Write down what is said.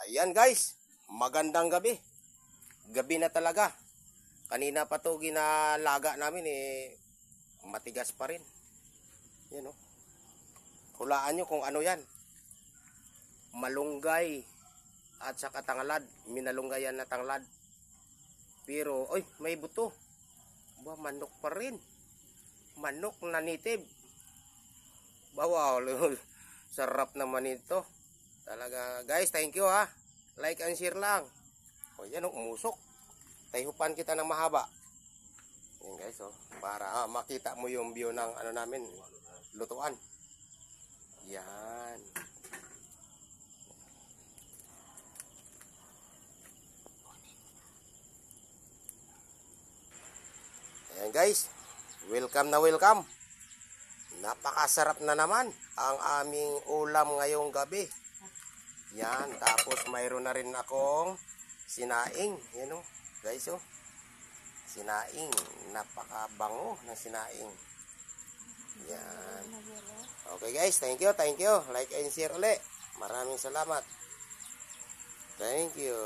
Ayan guys, magandang gabi. Gabi na talaga. Kanina pa to ginalaga namin matigas pa rin. Yan oh. Hulaan nyo kung ano yan. Malunggay at saka tanglad. Minalunggayan na tanglad. Pero, oy, may buto. Ba, manok pa rin. Manok na native. Ba, wow, sarap naman ito. Talaga, guys, thank you ha. Like and share lang. O yan, umusok. Tayupan kita ng mahaba. Yan guys, oh, para makita mo yung view ng ano namin, lutuan. Yan. Ayan guys, welcome na welcome. Napakasarap na naman ang aming ulam ngayong gabi. Yan, tapos mayroon na rin akong sinaing. Yan o, guys o. Sinaing, napakabango ng sinaing. Yan. Okay guys, thank you, thank you. Like and share ulit. Maraming salamat. Thank you.